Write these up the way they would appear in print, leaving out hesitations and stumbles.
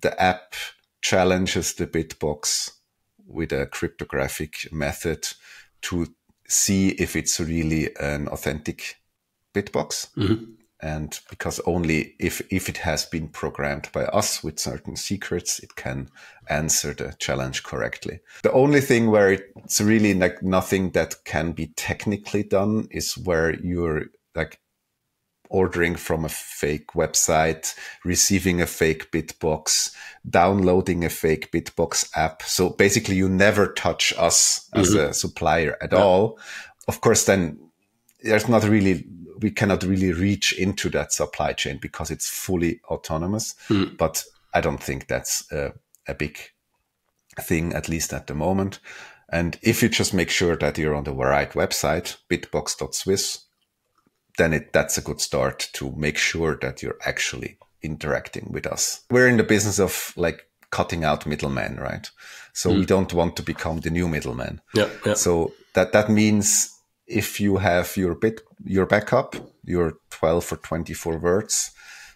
the app challenges the BitBox with a cryptographic method to see if it's really an authentic BitBox. And because only if it has been programmed by us with certain secrets, it can answer the challenge correctly. The only thing where it's really like nothing that can be technically done is where you're like ordering from a fake website, receiving a fake BitBox, downloading a fake BitBox app. So basically you never touch us as a supplier at all. Of course, then we cannot really reach into that supply chain because it's fully autonomous. But I don't think that's a big thing, at least at the moment. And if you just make sure that you're on the right website, bitbox.swiss, then that's a good start to make sure that you're actually interacting with us. We're in the business of like cutting out middlemen, right? So we don't want to become the new middleman. So that means if you have your backup, your 12 or 24 words,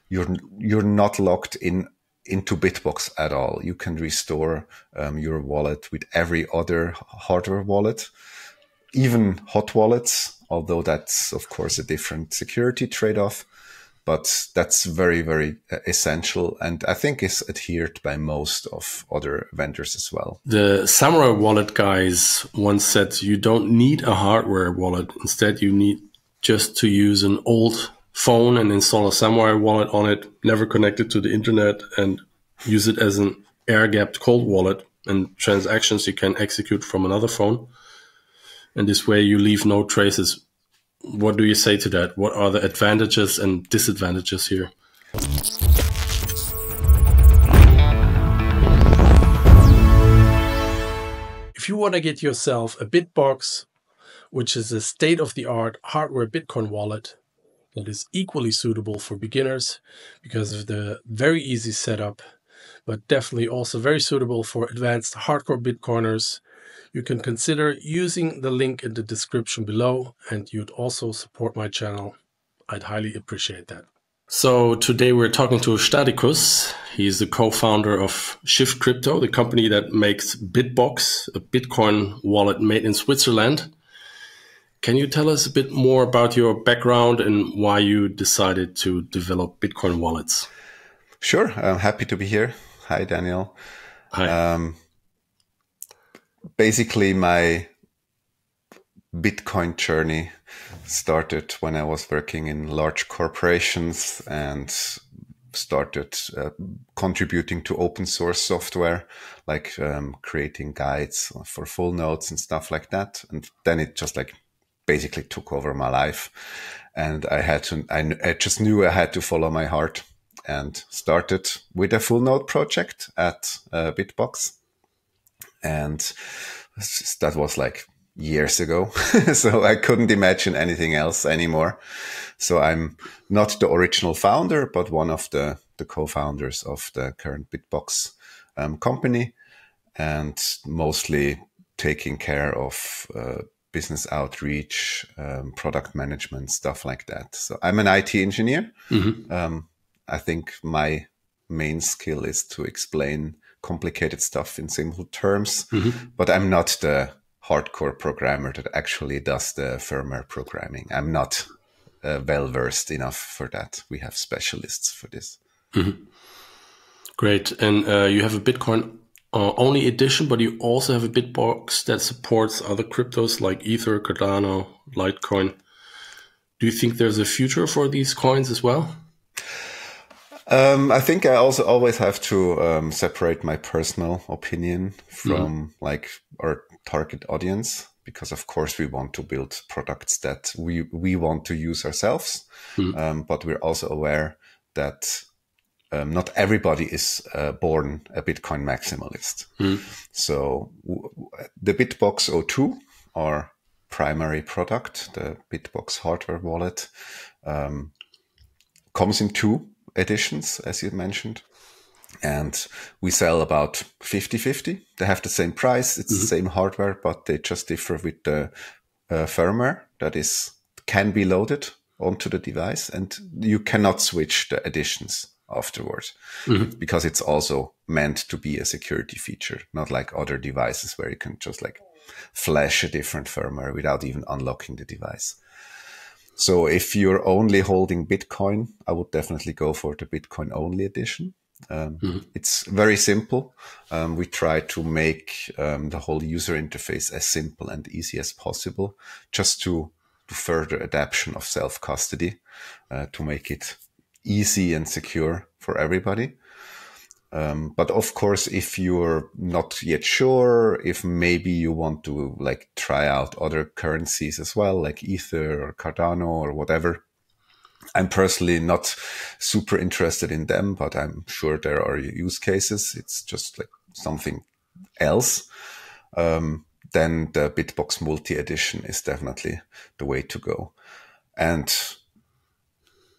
you're not locked into BitBox at all. You can restore your wallet with every other hardware wallet, even hot wallets, although that's, of course, a different security trade-off. But that's very, very essential, and I think is adhered by most of other vendors as well. The Samurai wallet guys once said you don't need a hardware wallet. Instead, you need just to use an old phone and install a Samurai wallet on it, never connect it to the internet, and use it as an air-gapped cold wallet, and transactions you can execute from another phone. And this way you leave no traces. What do you say to that? What are the advantages and disadvantages here? If you want to get yourself a BitBox, which is a state-of-the-art hardware Bitcoin wallet that is equally suitable for beginners because of the very easy setup, but definitely also very suitable for advanced hardcore Bitcoiners, you can consider using the link in the description below, and you'd also support my channel. I'd highly appreciate that. So today we're talking to Stadicus. He's the co-founder of Shift Crypto, the company that makes BitBox, a Bitcoin wallet made in Switzerland. Can you tell us a bit more about your background and why you decided to develop Bitcoin wallets? Sure, I'm happy to be here. Hi, Daniel. Hi. Basically, my Bitcoin journey started when I was working in large corporations and started contributing to open source software, like creating guides for full nodes and stuff like that. And then it just like basically took over my life. And I just knew I had to follow my heart and started with a full node project at BitBox. And that was like years ago. So I couldn't imagine anything else anymore. So I'm not the original founder, but one of the co-founders of the current BitBox company, and mostly taking care of business outreach, product management, stuff like that. So I'm an IT engineer. I think my main skill is to explain complicated stuff in simple terms, but I'm not the hardcore programmer that actually does the firmware programming. I'm not well-versed enough for that. We have specialists for this. Great. And you have a Bitcoin only edition, but you also have a BitBox that supports other cryptos like Ether, Cardano, Litecoin. Do you think there's a future for these coins as well? I think I also always have to separate my personal opinion from like our target audience, because of course we want to build products that we want to use ourselves. But we're also aware that not everybody is born a Bitcoin maximalist. So the BitBox 02, our primary product, the BitBox hardware wallet, comes in two editions, as you mentioned, and we sell about 50-50. They have the same price, it's the same hardware, but they just differ with the firmware that can be loaded onto the device, and you cannot switch the editions. afterwards, because it's also meant to be a security feature, not like other devices where you can just like flash a different firmware without even unlocking the device. So if you're only holding Bitcoin, I would definitely go for the Bitcoin only edition. It's very simple. We try to make the whole user interface as simple and easy as possible, just to further adaption of self-custody, to make it easy and secure for everybody. But of course, if you're not yet sure, if maybe you want to like try out other currencies as well, like Ether or Cardano or whatever, I'm personally not super interested in them, but I'm sure there are use cases. It's just like something else. Then the BitBox Multi Edition is definitely the way to go. And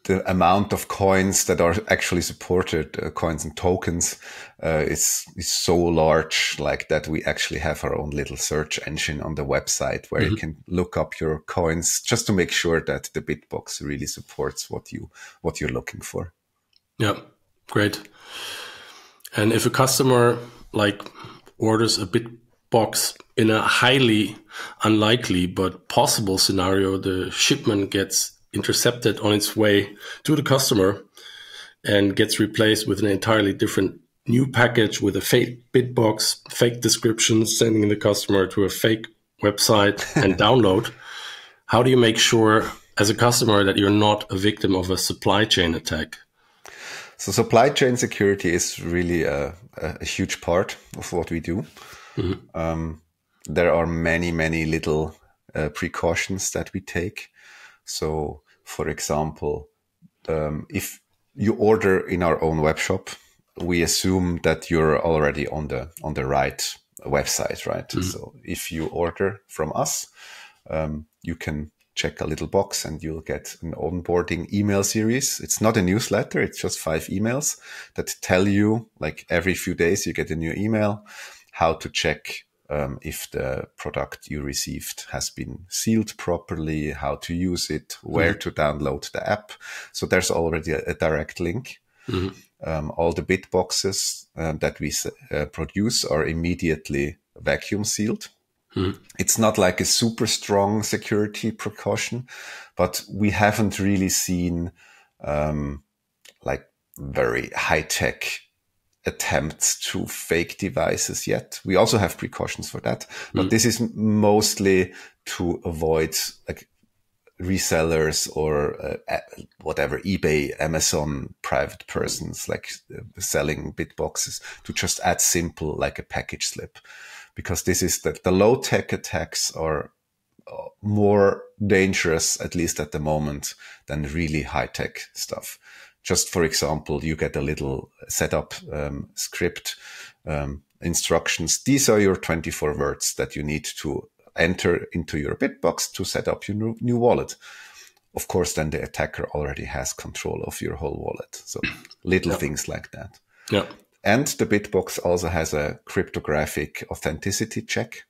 the amount of coins that are actually supported, coins and tokens, is so large, like that we actually have our own little search engine on the website where you can look up your coins just to make sure that the BitBox really supports what you're looking for. Yeah, great. And if a customer like orders a BitBox in a highly unlikely but possible scenario, the shipment gets intercepted on its way to the customer and gets replaced with an entirely different new package with a fake BitBox, fake descriptions, sending the customer to a fake website and download. How do you make sure as a customer that you're not a victim of a supply chain attack? So supply chain security is really a huge part of what we do. There are many, many little precautions that we take. So, for example, if you order in our own web shop, we assume that you're already on the right website, right? So if you order from us, you can check a little box and you'll get an onboarding email series. It's not a newsletter. It's just 5 emails that tell you, like every few days you get a new email, how to check if the product you received has been sealed properly, how to use it, where to download the app. So there's already a direct link. All the BitBoxes that we produce are immediately vacuum sealed. It's not like a super strong security precaution, but we haven't really seen like very high-tech attempts to fake devices yet. We also have precautions for that, but this is mostly to avoid like resellers or whatever, eBay, Amazon, private persons like selling BitBoxes, to just add simple like a package slip, because this is that the low tech attacks are more dangerous, at least at the moment, than really high tech stuff. Just for example, you get a little setup script instructions. These are your 24 words that you need to enter into your BitBox to set up your new wallet. Of course, then the attacker already has control of your whole wallet. So little things like that. Yeah. And the BitBox also has a cryptographic authenticity check.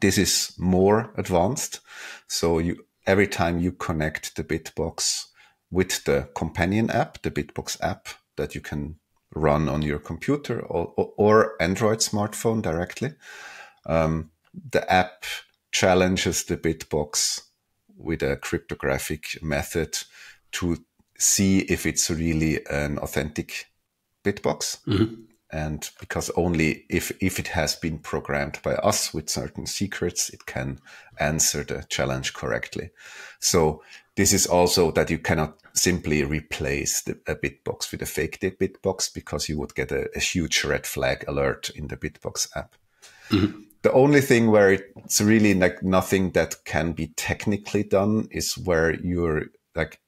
This is more advanced. So every time you connect the BitBox with the companion app, the BitBox app that you can run on your computer or Android smartphone directly, the app challenges the BitBox with a cryptographic method to see if it's really an authentic BitBox. And because only if it has been programmed by us with certain secrets, it can answer the challenge correctly. So this is also that you cannot simply replace a BitBox with a fake BitBox, because you would get a huge red flag alert in the BitBox app. The only thing where it's really like nothing that can be technically done is where you're like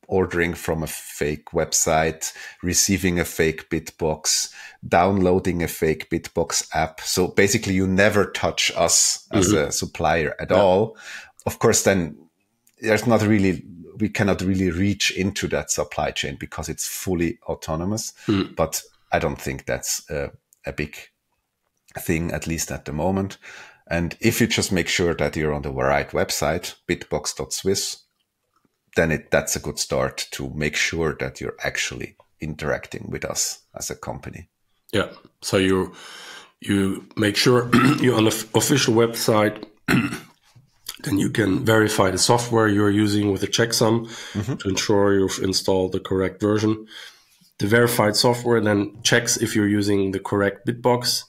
ordering from a fake website, receiving a fake BitBox, downloading a fake BitBox app. So basically you never touch us as a supplier at all. Of course, then we cannot really reach into that supply chain because it's fully autonomous. But I don't think that's a big thing, at least at the moment. And if you just make sure that you're on the right website, bitbox.swiss, then that's a good start to make sure that you're actually interacting with us as a company. Yeah. So you make sure you're on the official website. Then you can verify the software you're using with a checksum to ensure you've installed the correct version. The verified software then checks if you're using the correct BitBox.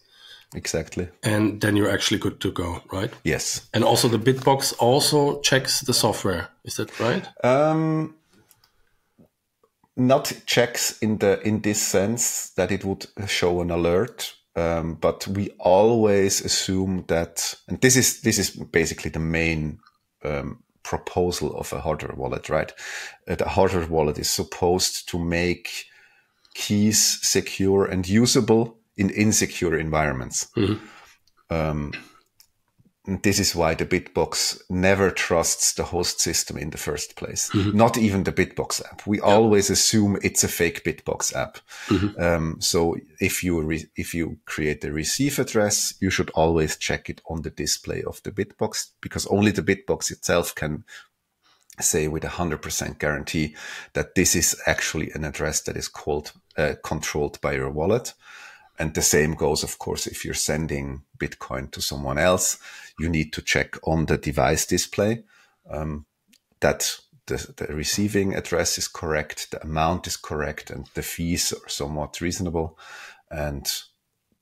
Exactly. And then you're actually good to go, right? Yes. And also the BitBox also checks the software. Is that right? Not checks in this sense that it would show an alert. But we always assume that, and this is basically the main proposal of a hardware wallet, right? The hardware wallet is supposed to make keys secure and usable in insecure environments. And this is why the BitBox never trusts the host system in the first place. Not even the BitBox app. We always assume it's a fake BitBox app. So if you create a receive address, you should always check it on the display of the BitBox, because only the BitBox itself can say with 100% guarantee that this is actually an address that is controlled by your wallet. And the same goes, of course, if you're sending Bitcoin to someone else, you need to check on the device display that the receiving address is correct, the amount is correct, and the fees are somewhat reasonable. And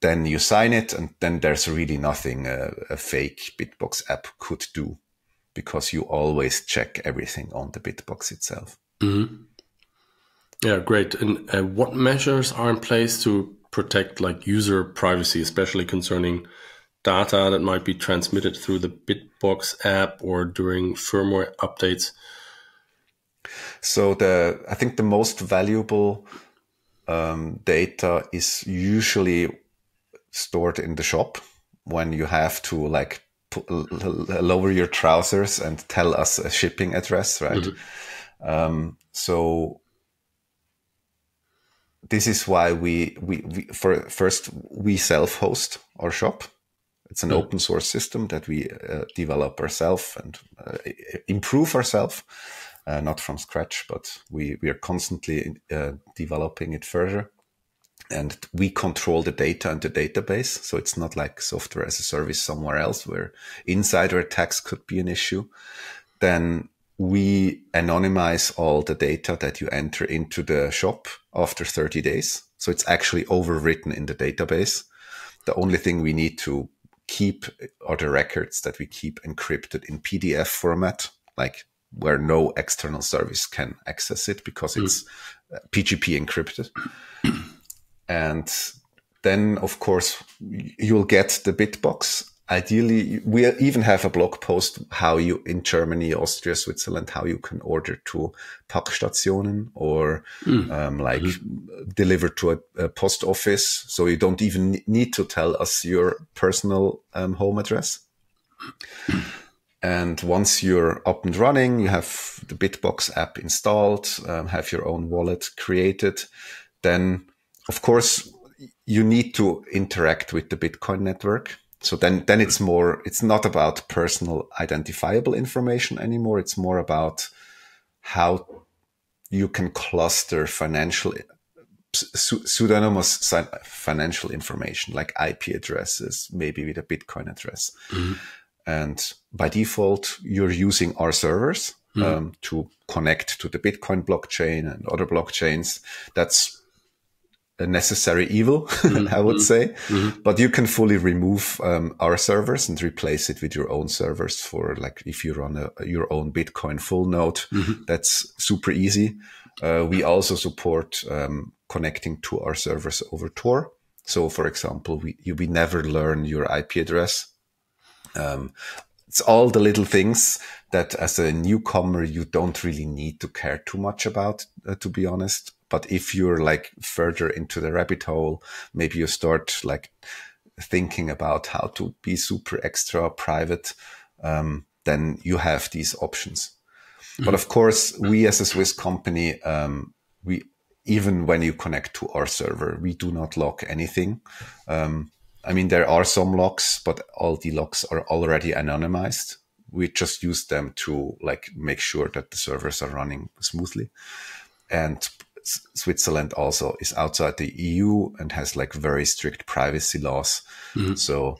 then you sign it, and then there's really nothing a fake BitBox app could do, because you always check everything on the BitBox itself. Yeah, great. And what measures are in place to protect like user privacy, especially concerning data that might be transmitted through the BitBox app or during firmware updates? So I think the most valuable data is usually stored in the shop when you have to like lower your trousers and tell us a shipping address, right? So this is why we self-host our shop. It's an open source system that we develop ourselves and improve ourselves, not from scratch, but we are constantly developing it further. And we control the data and the database. So it's not like software as a service somewhere else where insider attacks could be an issue. Then we anonymize all the data that you enter into the shop after 30 days. So it's actually overwritten in the database. The only thing we need to keep are the records that we keep encrypted in PDF format, like where no external service can access it because it's PGP encrypted. And then, of course, you'll get the BitBox. Ideally, we even have a blog post how you, in Germany, Austria, Switzerland, how you can order to Packstationen or deliver to a post office. So you don't even need to tell us your personal home address. And once you're up and running, you have the BitBox app installed, have your own wallet created, then, of course, you need to interact with the Bitcoin network. So then it's not about personal identifiable information anymore. It's more about how you can cluster pseudonymous financial information, like IP addresses, maybe with a Bitcoin address. And by default, you're using our servers to connect to the Bitcoin blockchain and other blockchains. That's a necessary evil, I would say. But you can fully remove our servers and replace it with your own servers for, like, if you run your own Bitcoin full node, that's super easy. We also support connecting to our servers over Tor. So, for example, we never learn your IP address. It's all the little things that as a newcomer, you don't really need to care too much about, to be honest. But if you're like further into the rabbit hole, maybe you start like thinking about how to be super extra private, then you have these options. But of course, we as a Swiss company, even when you connect to our server, we do not lock anything. I mean, there are some locks, but all the locks are already anonymized. We just use them to like make sure that the servers are running smoothly. And Switzerland also is outside the EU and has like very strict privacy laws. So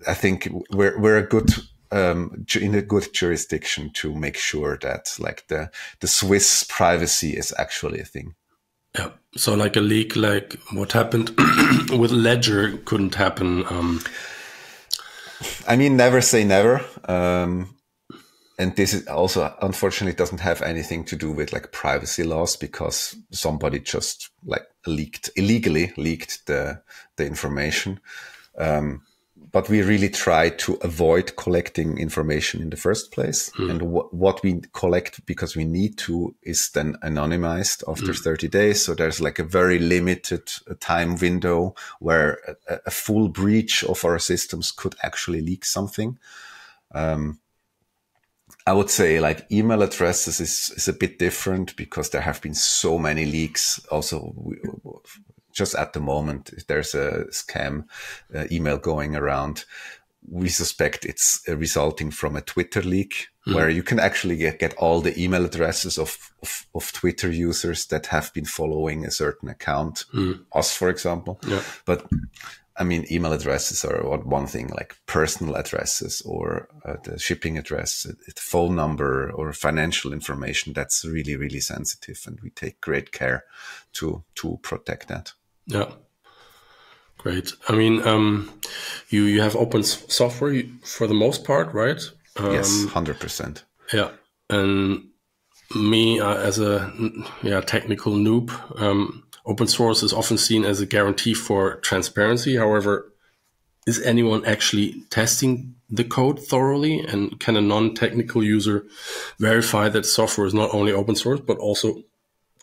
I think we're a good in a good jurisdiction to make sure that like the Swiss privacy is actually a thing. Yeah. So like a leak, like what happened with Ledger couldn't happen. I mean, never say never. And this is also, unfortunately, doesn't have anything to do with like privacy laws, because somebody just like illegally leaked the information. But we really try to avoid collecting information in the first place. And what we collect, because we need to, is then anonymized after 30 days. So there's like a very limited time window where a full breach of our systems could actually leak something. I would say like email addresses is a bit different, because there have been so many leaks. Also, just at the moment, there's a scam email going around. We suspect it's resulting from a Twitter leak, where you can actually get all the email addresses of Twitter users that have been following a certain account, us, for example. Yeah. But I mean, email addresses are one thing, like personal addresses or the shipping address, the phone number or financial information. That's really, really sensitive, and we take great care to protect that. Yeah. Great. I mean, you have open software for the most part, right? Yes, 100%. Yeah. And me as a technical noob, open source is often seen as a guarantee for transparency. However, is anyone actually testing the code thoroughly? And can a non-technical user verify that software is not only open source, but also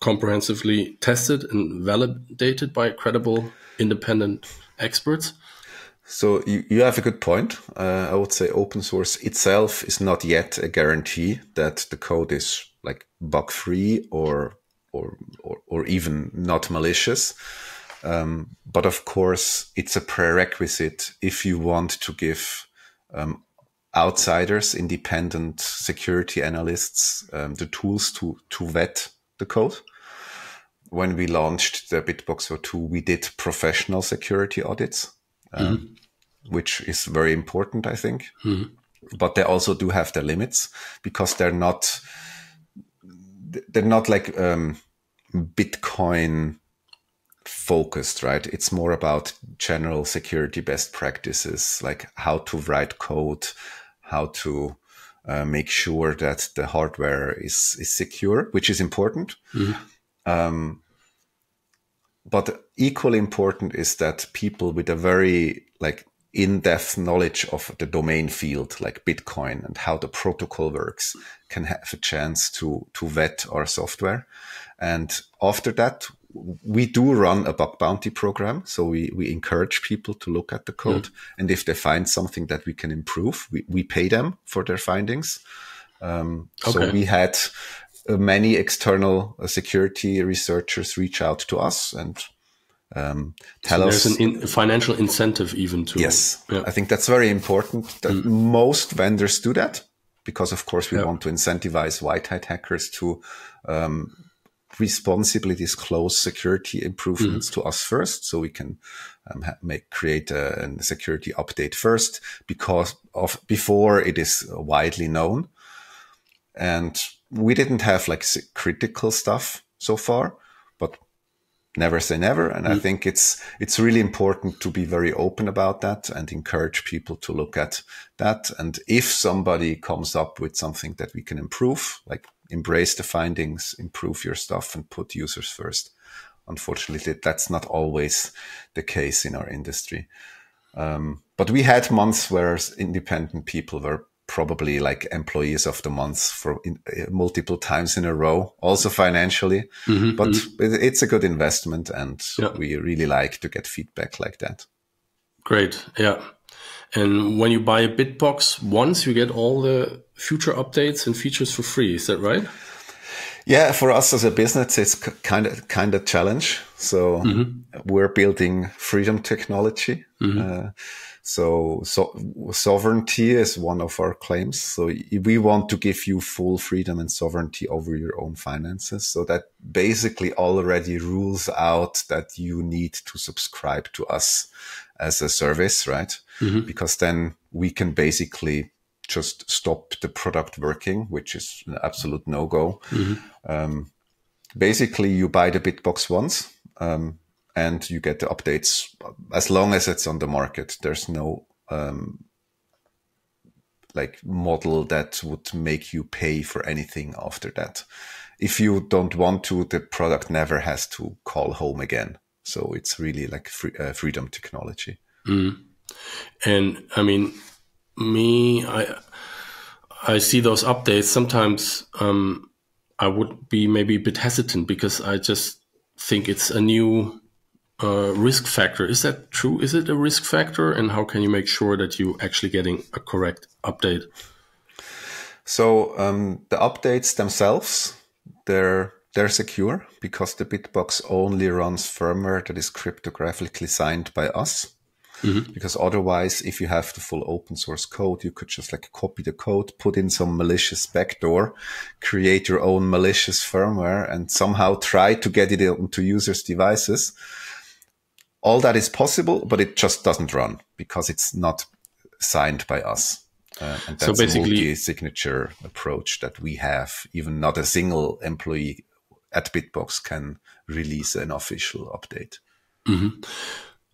comprehensively tested and validated by credible independent experts? So you have a good point. I would say open source itself is not yet a guarantee that the code is like bug free or even not malicious. But of course, it's a prerequisite if you want to give outsiders, independent security analysts, the tools to vet the code. When we launched the BitBox O2, we did professional security audits, which is very important, I think. But they also do have their limits, because they're not like Bitcoin focused, right? It's more about general security best practices, like how to write code, how to make sure that the hardware is secure, which is important. But equally important is that people with a very like in-depth knowledge of the domain field, like Bitcoin and how the protocol works, can have a chance to vet our software. And after that, we do run a bug bounty program. So we encourage people to look at the code. And if they find something that we can improve, we pay them for their findings. So we had many external security researchers reach out to us and tell us. There's a financial incentive even to. Yes, I think that's very important that most vendors do that, because of course we want to incentivize white hat hackers to responsibly disclose security improvements to us first, so we can create a security update first, before it is widely known. And we didn't have like critical stuff so far, but never say never. And I think it's really important to be very open about that and encourage people to look at that. And if somebody comes up with something that we can improve, like embrace the findings, improve your stuff, and put users first. Unfortunately, that's not always the case in our industry. But we had months where independent people were probably like employees of the month for multiple times in a row, also financially. But it's a good investment, and we really like to get feedback like that. Great. Yeah. And when you buy a BitBox once, you get all the future updates and features for free. Is that right? Yeah, for us as a business, it's kind of challenge. So we're building freedom technology. So sovereignty is one of our claims. So we want to give you full freedom and sovereignty over your own finances. So that basically already rules out that you need to subscribe to us as a service, right? Because then we can basically just stop the product working, which is an absolute no-go. Basically, you buy the BitBox once, and you get the updates as long as it's on the market. There's no like model that would make you pay for anything after that. If you don't want to, the product never has to call home again. So it's really like freedom technology. And I mean, I see those updates. Sometimes I would be maybe a bit hesitant because I just think it's a new risk factor. Is that true? Is it a risk factor? And how can you make sure that you're actually getting a correct update? So the updates themselves, they're secure because the BitBox only runs firmware that is cryptographically signed by us. Because otherwise, if you have the full open source code, you could just like copy the code, put in some malicious backdoor, create your own malicious firmware, and somehow try to get it onto users' devices. All that is possible, but it just doesn't run because it's not signed by us. And that's a multi-signature approach that we have. Even not a single employee at BitBox can release an official update.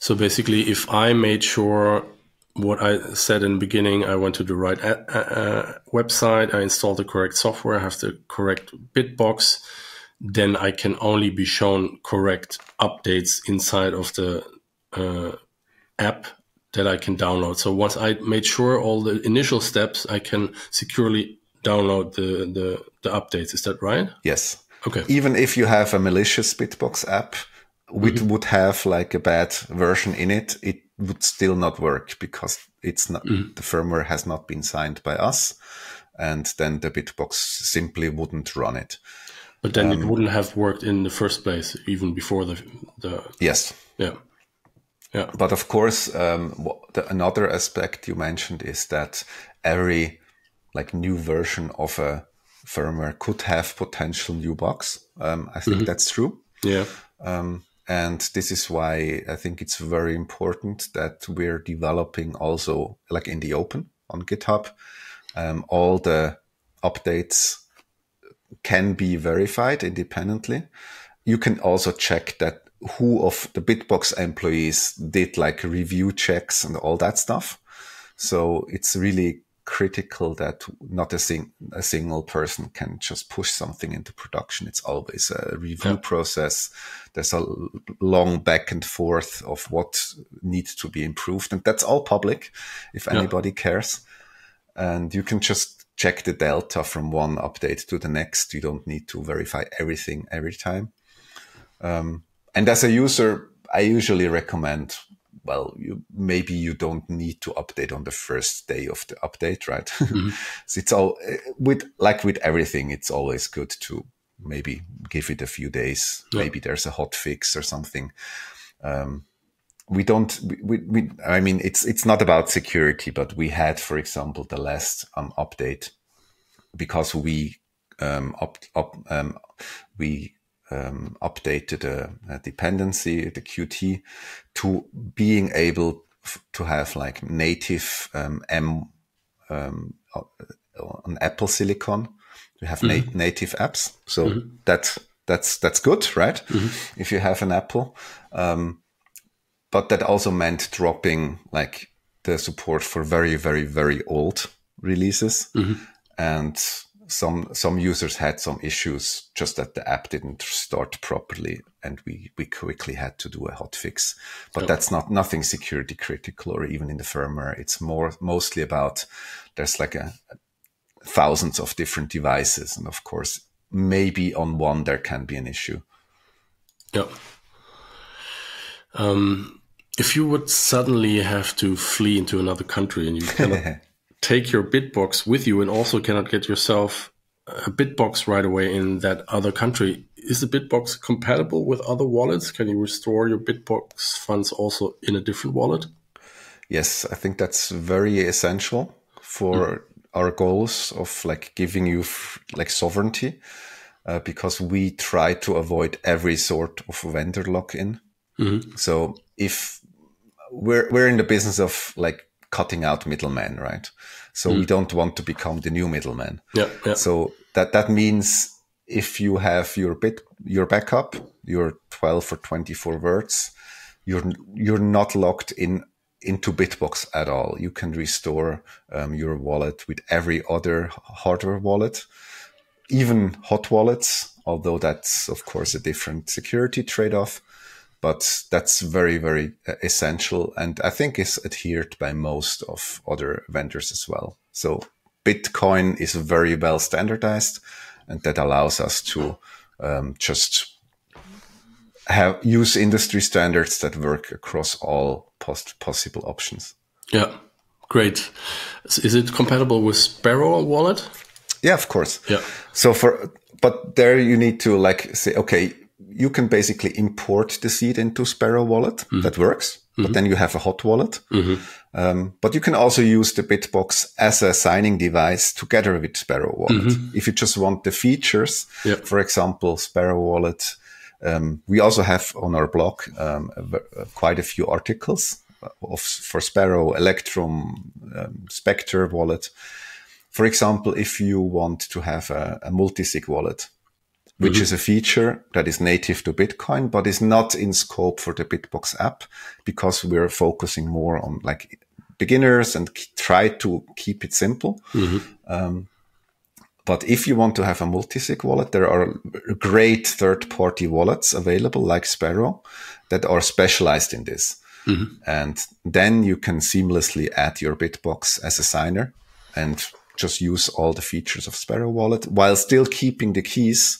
So basically, if I made sure what I said in the beginning, I went to the right website, I installed the correct software, I have the correct BitBox, then I can only be shown correct updates inside of the app that I can download. So once I made sure all the initial steps, I can securely download the updates. Is that right? Yes. Okay. Even if you have a malicious BitBox app, which would have like a bad version in it, it would still not work because it's not the firmware has not been signed by us, and then the BitBox simply wouldn't run it. But then it wouldn't have worked in the first place, even before the yes. Yeah. But of course, another aspect you mentioned is that every like new version of a firmware could have potential new bugs. I think that's true. Yeah. And this is why I think it's very important that we're developing also like in the open on GitHub. All the updates can be verified independently. You can also check that who of the BitBox employees did like review checks and all that stuff. So it's really critical that not a single person can just push something into production. It's always a review process. There's a long back and forth of what needs to be improved. And that's all public if anybody cares. And you can just check the delta from one update to the next. You don't need to verify everything every time. And as a user, I usually recommend, well, maybe you don't need to update on the first day of the update, right? So it's all with everything. It's always good to maybe give it a few days. Maybe there's a hot fix or something. I mean, it's not about security, but we had, for example, the last update because we updated a dependency, the Qt, to being able to have like native on Apple Silicon. We have native apps, so that's good, right? If you have an Apple, but that also meant dropping like the support for very, very, very old releases, and some users had some issues just that the app didn't start properly, and we quickly had to do a hot fix. But that's nothing security critical or even in the firmware. It's mostly about there's like thousands of different devices, and of course maybe on one there can be an issue. If you would suddenly have to flee into another country and you cannot take your BitBox with you and also cannot get yourself a BitBox right away in that other country. Is the BitBox compatible with other wallets? Can you restore your BitBox funds also in a different wallet? Yes, I think that's very essential for our goals of like giving you like sovereignty, because we try to avoid every sort of vendor lock-in. So if we're in the business of like cutting out middlemen, right? So we don't want to become the new middleman. Yeah. So that means if you have your backup, your 12 or 24 words, you're not locked into BitBox at all. You can restore your wallet with every other hardware wallet, even hot wallets, although that's of course a different security trade-off. But that's very, very essential, and I think is adhered by most of other vendors as well. So Bitcoin is very well standardized, and that allows us to just use industry standards that work across all possible options. Yeah, great. Is it compatible with Sparrow wallet? Yeah, of course. Yeah. So but there you need to like say, okay, you can basically import the seed into Sparrow wallet. That works. But then you have a hot wallet. But you can also use the BitBox as a signing device together with Sparrow wallet. If you just want the features, for example, Sparrow wallet, we also have on our blog quite a few articles for Sparrow, Electrum, Spectre wallet. For example, if you want to have a multi-sig wallet, which is a feature that is native to Bitcoin, but is not in scope for the BitBox app, because we're focusing more on like beginners and try to keep it simple. But if you want to have a multi-sig wallet, there are great third-party wallets available like Sparrow that are specialized in this. And then you can seamlessly add your BitBox as a signer and just use all the features of Sparrow wallet while still keeping the keys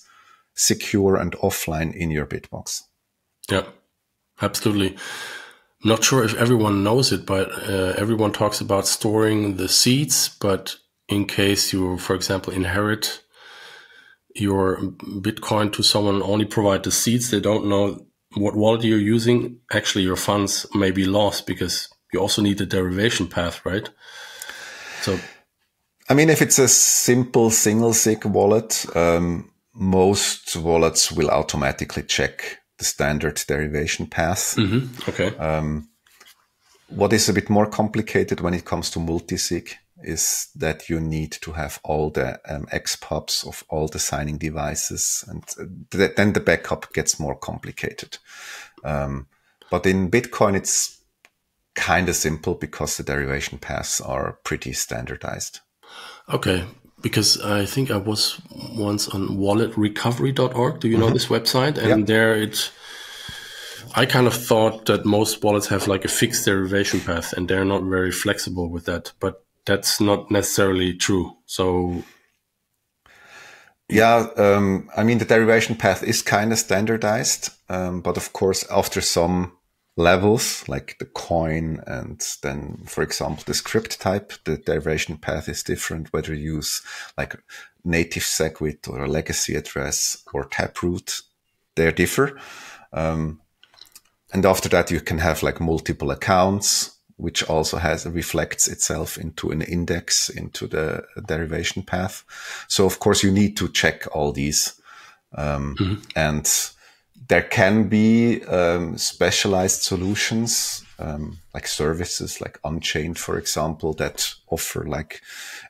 secure and offline in your BitBox. Yeah, absolutely. Not sure if everyone knows it, but everyone talks about storing the seeds. But in case you, for example, inherit your Bitcoin to someone, only provide the seeds, they don't know what wallet you're using. Actually, your funds may be lost because you also need the derivation path, right? So, I mean, if it's a simple single sig wallet, most wallets will automatically check the standard derivation path. Okay. What is a bit more complicated when it comes to multi-sig is that you need to have all the XPubs of all the signing devices, and then the backup gets more complicated. But in Bitcoin, it's kind of simple because the derivation paths are pretty standardized. Okay. Because I think I was once on walletrecovery.org. Do you know this website? And there I kind of thought that most wallets have like a fixed derivation path and they're not very flexible with that, but that's not necessarily true. So yeah, I mean, the derivation path is kind of standardized, but of course, after some levels like the coin and then, for example, the script type, the derivation path is different, whether you use like native SegWit or a legacy address or taproot, they differ. And after that, you can have like multiple accounts, which also reflects itself into an index into the derivation path. So of course you need to check all these, and there can be specialized solutions, like services like Unchained, for example, that offer like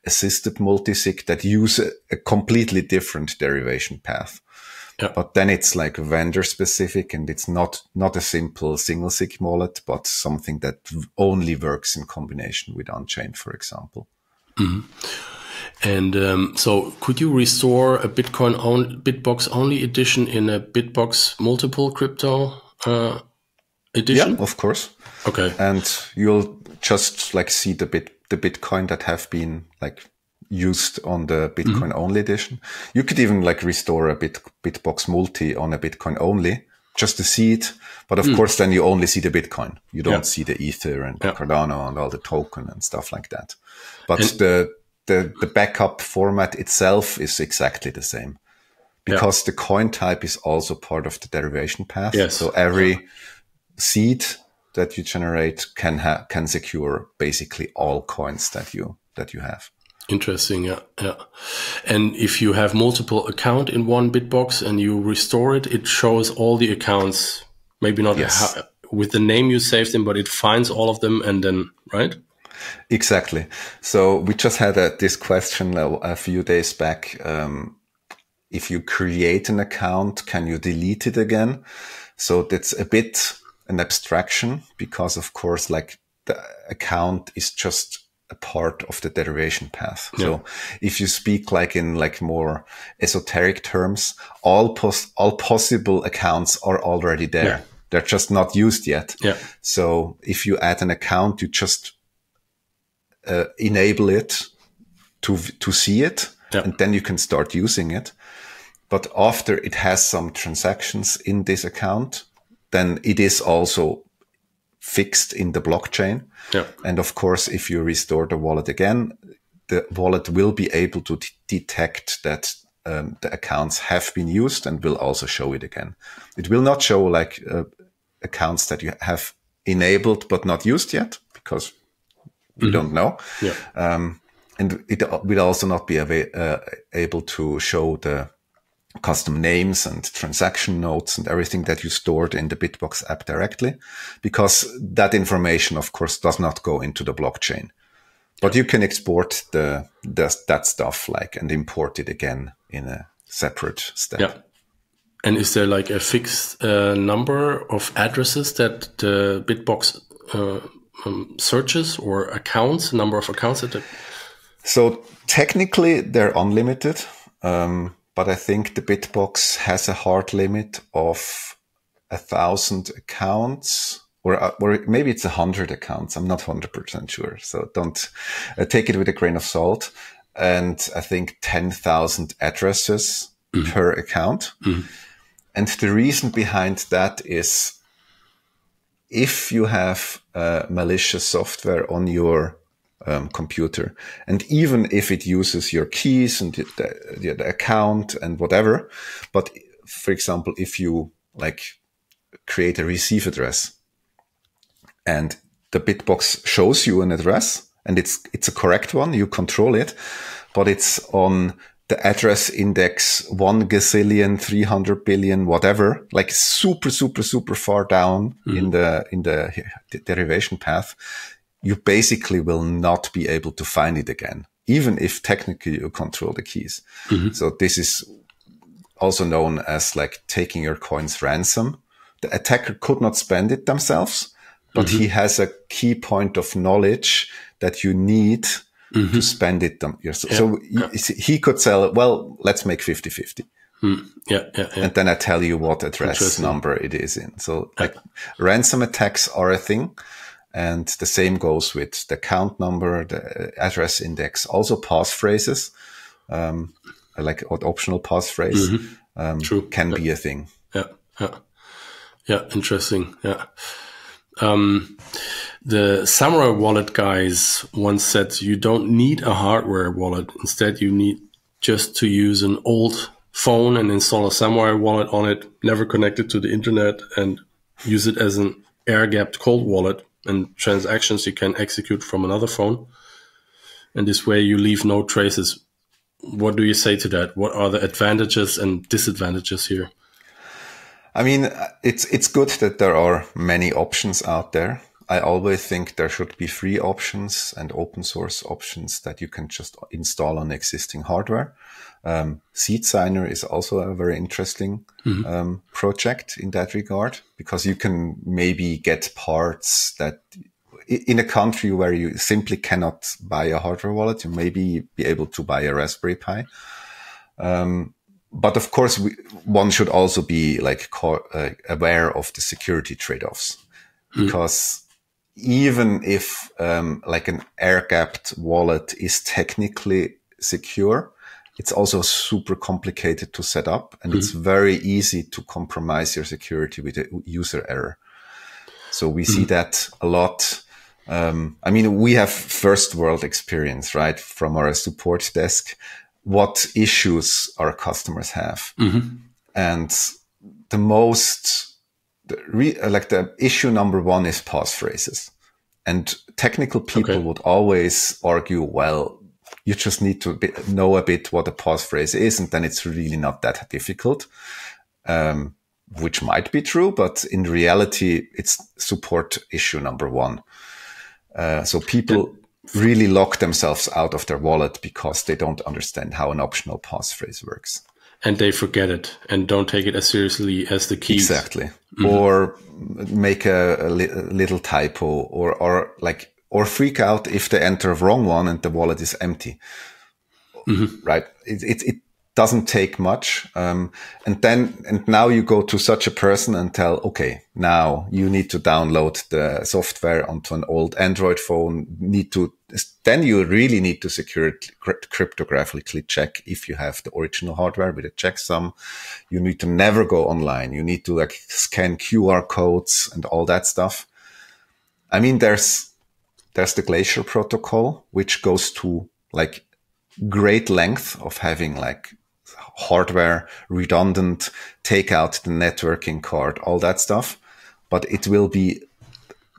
assisted multisig that use a completely different derivation path. Yeah. But then it's like vendor specific, and it's not a simple single sig wallet, but something that only works in combination with Unchained, for example. And so could you restore a BitBox only edition in a BitBox multiple crypto edition? Yeah, of course. Okay. And you'll just like see the Bitcoin that have been like used on the Bitcoin only edition. You could even like restore a BitBox multi on a Bitcoin only just to see it. But of course, then you only see the Bitcoin. You don't see the Ether and the Cardano and all the token and stuff like that. But the the backup format itself is exactly the same, because the coin type is also part of the derivation path. Yes. So every seed that you generate can secure basically all coins that you have. Interesting, yeah. And if you have multiple accounts in one BitBox and you restore it, it shows all the accounts, maybe not with the name you saved them, but it finds all of them and then, right? Exactly. So we just had this question a few days back. If you create an account, can you delete it again? So that's a bit an abstraction, because of course, like, the account is just a part of the derivation path. Yeah. So if you speak like in like more esoteric terms, all possible accounts are already there. Yeah. They're just not used yet. Yeah. So if you add an account, you just enable it to see it, and then you can start using it. But after it has some transactions in this account, then it is also fixed in the blockchain. Yeah. And of course, if you restore the wallet again, the wallet will be able to detect that the accounts have been used and will also show it again. It will not show like accounts that you have enabled but not used yet, because we don't know. Yeah. And it will also not be able to show the custom names and transaction notes and everything that you stored in the BitBox app directly, because that information, of course, does not go into the blockchain. But you can export that stuff and import it again in a separate step. Yeah. And is there like a fixed number of addresses that the BitBox searches, or accounts, number of accounts? So technically they're unlimited. But I think the BitBox has a hard limit of 1,000 accounts, or maybe it's 100 accounts. I'm not 100% sure. So don't take it with a grain of salt. And I think 10,000 addresses per account. Mm-hmm. And the reason behind that is, if you have malicious software on your computer, and even if it uses your keys and the account and whatever, but for example, if you like create a receive address and the BitBox shows you an address and it's a correct one, you control it, but it's on the address index 1,300,000,000,000 whatever, like super far down in the derivation path, you basically will not be able to find it again, even if technically you control the keys. Mm-hmm. So this is also known as like taking your coins ransom. The attacker could not spend it themselves, but he has a key point of knowledge that you need to spend it yourself. So he could sell, well, let's make 50-50. And then I tell you what address number it is in. So like ransom attacks are a thing. And the same goes with the account number, the address index, also passphrases, like optional passphrase, can be a thing. Yeah, interesting. Yeah. The Samurai wallet guys once said you don't need a hardware wallet. Instead, you need just to use an old phone and install a Samurai wallet on it, never connected to the internet, and use it as an air-gapped cold wallet. And transactions you can execute from another phone. And this way you leave no traces. What do you say to that? What are the advantages and disadvantages here? I mean, it's good that there are many options out there. I always think there should be free options and open source options that you can just install on existing hardware. Seed Signer is also a very interesting project in that regard, because you can maybe get parts that in a country where you simply cannot buy a hardware wallet, you maybe be able to buy a Raspberry Pi. But of course, one should also be like aware of the security trade-offs, because even if like an air-gapped wallet is technically secure, it's also super complicated to set up, and it's very easy to compromise your security with a user error. So we see that a lot I mean, we have first world experience, right, from our support desk, what issues our customers have. And the issue number one is passphrases. And technical people would always argue, well, you just need to know a bit what a passphrase is, and then it's really not that difficult, which might be true, but in reality, it's support issue number one. So people really lock themselves out of their wallet because they don't understand how an optional passphrase works. And they forget it and don't take it as seriously as the keys. Exactly. Or make a little typo or freak out if they enter a wrong one and the wallet is empty. Right. It doesn't take much. And now you go to such a person and tell, okay, now you need to download the software onto an old Android phone, then you really need to secure it, cryptographically check if you have the original hardware with a checksum. You need to never go online. You need to scan QR codes and all that stuff. I mean, there's the Glacier protocol, which goes to great length of having hardware redundant, take out the networking card, all that stuff. But it will be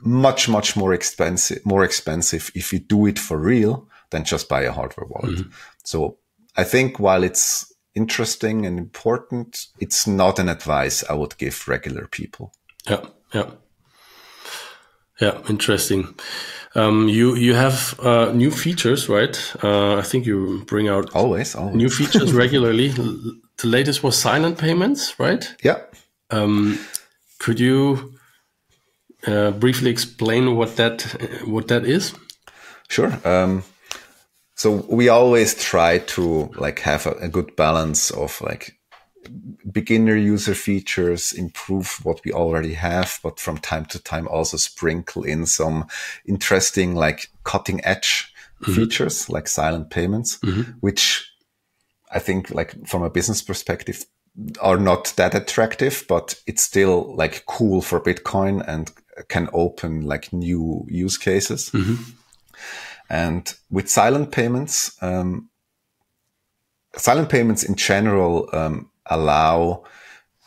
much, much more expensive if you do it for real than just buy a hardware wallet. So I think while it's interesting and important, it's not an advice I would give regular people. Yeah, interesting. You have new features, right? I think you bring out always new features regularly. The latest was silent payments, right? Yeah. Could you briefly explain what that is? Sure. So we always try to have a good balance of beginner user features, improve what we already have, but from time to time also sprinkle in some interesting cutting edge features like silent payments, which I think from a business perspective are not that attractive, but it's still cool for Bitcoin and can open new use cases. And with silent payments in general allow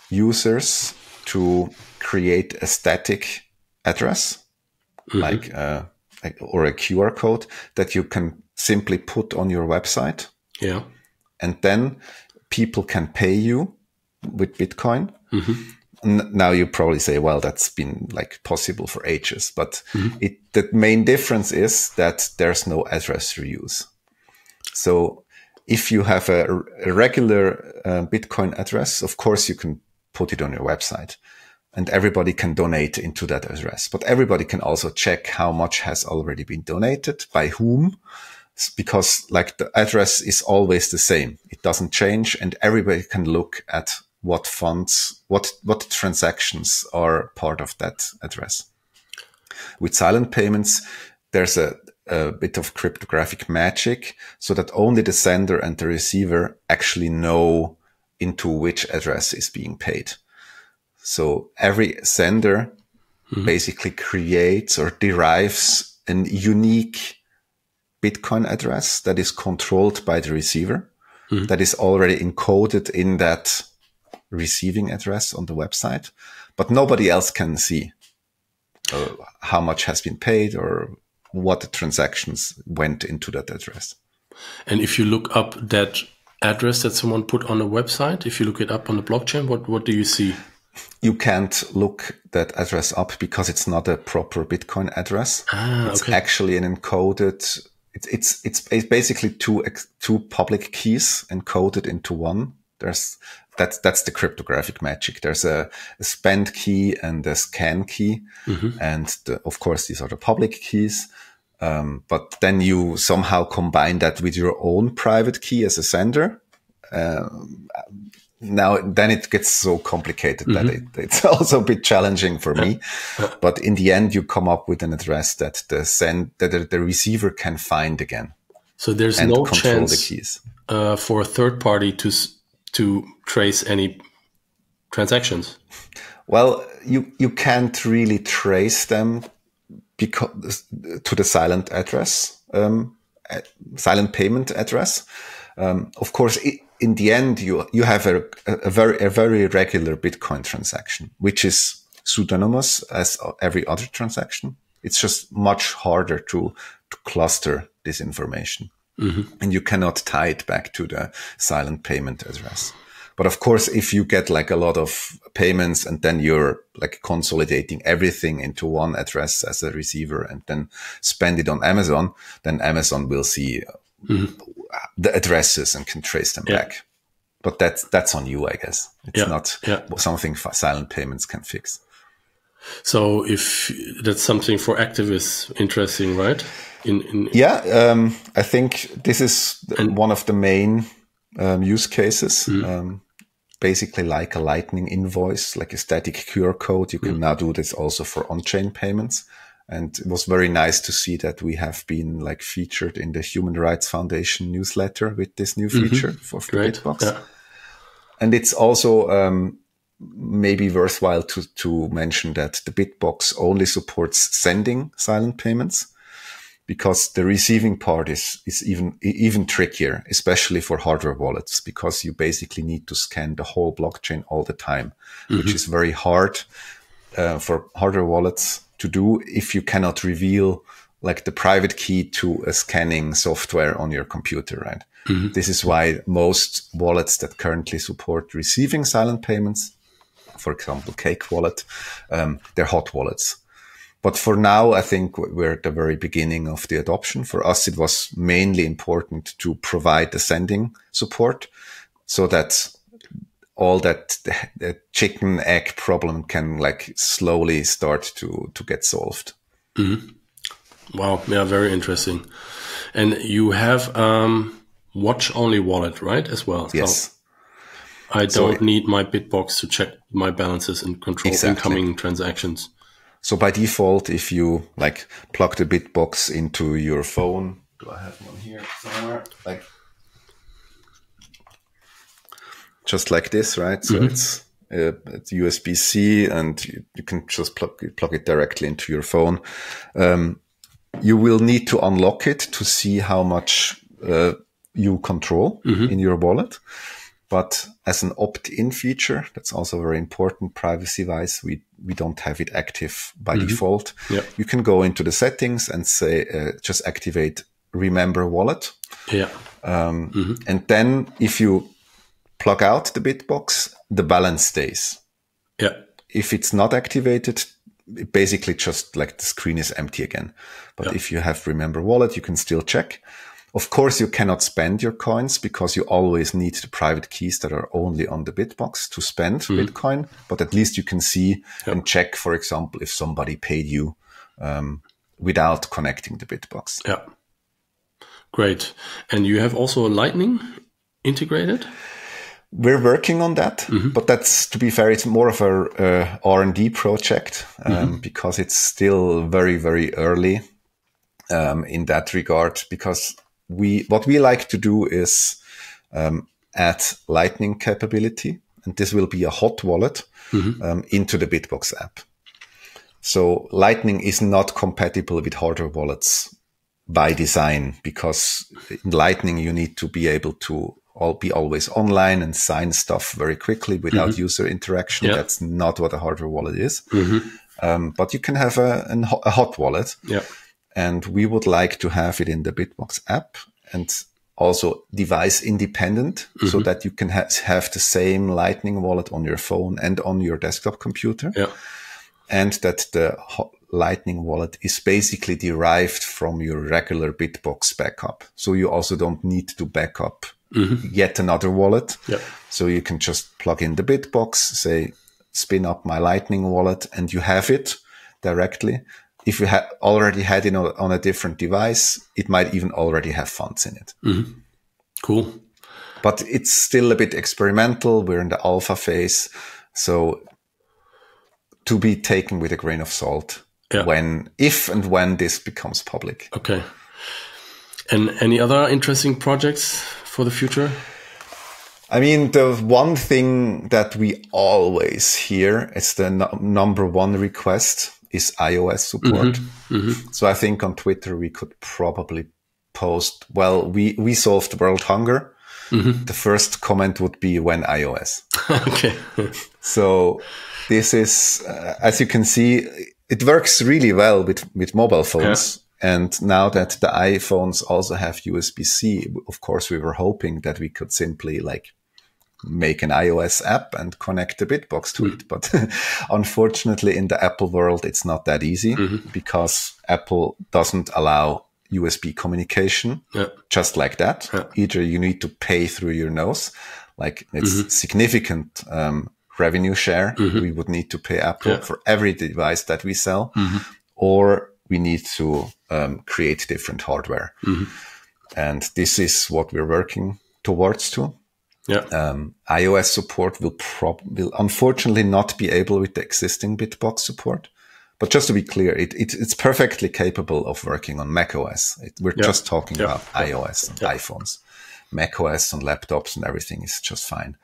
users to create a static address, or a QR code that you can simply put on your website. Yeah. And then people can pay you with Bitcoin. Now you probably say, well, that's been possible for ages, but the main difference is that there's no address reuse. So if you have a regular Bitcoin address, of course you can put it on your website and everybody can donate into that address, but everybody can also check how much has already been donated, by whom, because the address is always the same. It doesn't change, and everybody can look at what funds, what transactions are part of that address. With silent payments, there's a bit of cryptographic magic so that only the sender and the receiver actually know into which address is being paid. So every sender basically creates or derives a unique Bitcoin address that is controlled by the receiver, that is already encoded in that receiving address on the website, but nobody else can see how much has been paid or what transactions went into that address. And if you look up that address that someone put on a website, if you look it up on the blockchain, what do you see? You can't look that address up because it's not a proper Bitcoin address. It's actually an encoded. It's basically two public keys encoded into one. That's the cryptographic magic. There's a spend key and a scan key, and of course these are the public keys. But then you somehow combine that with your own private key as a sender. Then it gets so complicated that it's also a bit challenging for me. But in the end, you come up with an address that the receiver can find again. So there's no chance the keys. For a third party to trace any transactions. Well, you can't really trace them because to the silent address, silent payment address. Of course, in the end, you have a very regular Bitcoin transaction, which is pseudonymous as every other transaction. It's just much harder to cluster this information, and you cannot tie it back to the silent payment address. But of course, if you get like a lot of payments and then you're like consolidating everything into one address as a receiver and then spend it on Amazon, then Amazon will see the addresses and can trace them back. But that's on you, I guess. It's not something silent payments can fix. So if that's something for activists interesting, right? I think this is one of the main use cases. Basically like a Lightning invoice, like a static QR code. You can now do this also for on-chain payments. And it was very nice to see that we have been like featured in the Human Rights Foundation newsletter with this new feature for BitBox. Yeah. And it's also maybe worthwhile to mention that the BitBox only supports sending silent payments, because the receiving part is even trickier, especially for hardware wallets, because you basically need to scan the whole blockchain all the time, which is very hard for hardware wallets to do if you cannot reveal like the private key to a scanning software on your computer, right? This is why most wallets that currently support receiving silent payments, for example, Cake Wallet, they're hot wallets. But for now, I think we're at the very beginning of the adoption. For us, it was mainly important to provide the sending support so that all that the chicken egg problem can like slowly start to get solved. Wow. Yeah. Very interesting. And you have watch only wallet, right? As well. Yes. So I don't need my BitBox to check my balances and control incoming transactions. So by default, if you like plug the BitBox into your phone, do I have one here somewhere? Like just like this, right? So it's USB-C, and you can just plug it directly into your phone. You will need to unlock it to see how much you control in your wallet. But as an opt-in feature, that's also very important privacy-wise, we don't have it active by default. Yep. You can go into the settings and say, just activate Remember Wallet. Yeah. And then if you plug out the BitBox, the balance stays. Yeah. If it's not activated, it basically just like the screen is empty again. But if you have Remember Wallet, you can still check. Of course, you cannot spend your coins because you always need the private keys that are only on the BitBox to spend Bitcoin. But at least you can see and check, for example, if somebody paid you without connecting the BitBox. Yeah. Great. And you have also a Lightning integrated? We're working on that, but that's, to be fair, it's more of a R&D project because it's still very, very early in that regard, because what we like to do is add Lightning capability, and this will be a hot wallet into the BitBox app. So Lightning is not compatible with hardware wallets by design, because in Lightning you need to be able to be always online and sign stuff very quickly without user interaction. Yeah. That's not what a hardware wallet is. But you can have a hot wallet. Yeah. And we would like to have it in the BitBox app, and also device independent, so that you can have the same Lightning wallet on your phone and on your desktop computer. Yeah. And that the Lightning wallet is basically derived from your regular BitBox backup. So you also don't need to back up yet another wallet. Yeah. So you can just plug in the BitBox, say, spin up my Lightning wallet, and you have it directly. If you already had it on a different device, it might even already have funds in it. Cool. But it's still a bit experimental. We're in the alpha phase. So to be taken with a grain of salt if and when this becomes public. Okay. And any other interesting projects for the future? I mean, the one thing that we always hear is the number one request is iOS support. So I think on Twitter we could probably post, well, we solved world hunger. The first comment would be when iOS. Okay. So this is, as you can see, it works really well with mobile phones. And now that the iPhones also have USB-C, of course, we were hoping that we could simply like make an iOS app and connect the BitBox to it. But unfortunately, in the Apple world, it's not that easy because Apple doesn't allow USB communication just like that. Either you need to pay through your nose, like it's significant revenue share we would need to pay Apple for every device that we sell, or we need to create different hardware. And this is what we're working towards too. iOS support will unfortunately not be able with the existing BitBox support. But just to be clear, it's perfectly capable of working on macOS. We're just talking about iOS and iPhones. macOS on laptops and everything is just fine.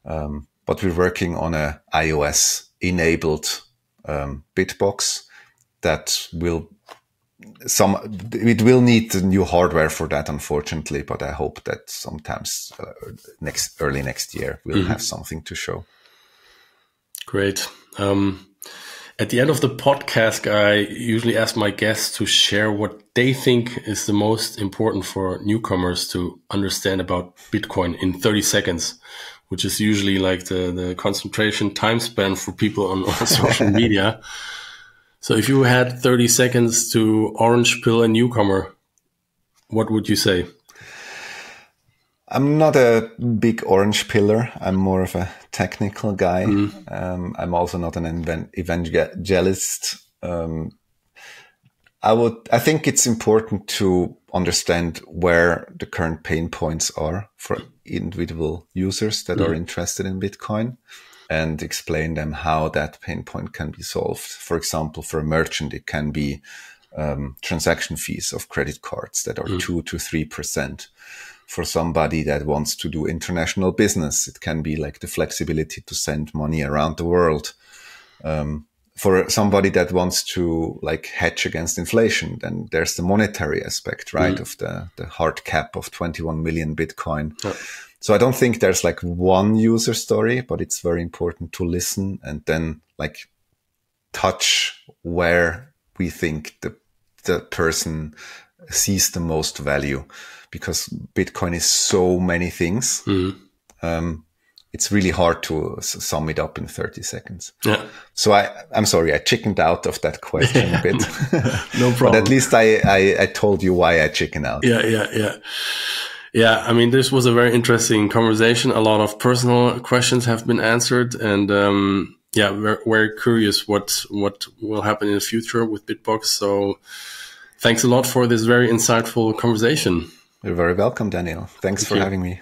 But we're working on a iOS-enabled BitBox that it will need the new hardware for that, unfortunately. But I hope that sometimes early next year we'll have something to show. Great. At the end of the podcast, I usually ask my guests to share what they think is the most important for newcomers to understand about Bitcoin in 30 seconds, which is usually like the concentration time span for people on social media. So if you had 30 seconds to orange pill a newcomer, what would you say? I'm not a big orange pillar. I'm more of a technical guy. I'm also not an evangelist. I think it's important to understand where the current pain points are for individual users that are interested in Bitcoin and explain them how that pain point can be solved. For example, for a merchant, it can be transaction fees of credit cards that are 2 to 3%. For somebody that wants to do international business, it can be like the flexibility to send money around the world. For somebody that wants to like hedge against inflation, then there's the monetary aspect, right? Of the hard cap of 21 million Bitcoin. So I don't think there's like one user story, but it's very important to listen and then like touch where we think the person sees the most value. Because Bitcoin is so many things, it's really hard to sum it up in 30 seconds. So I'm sorry, I chickened out of that question a bit. No problem. But at least I told you why I chickened out. Yeah, I mean, this was a very interesting conversation. A lot of personal questions have been answered. And we're very curious what will happen in the future with BitBox. So thanks a lot for this very insightful conversation. You're very welcome, Daniel. Thanks for having me.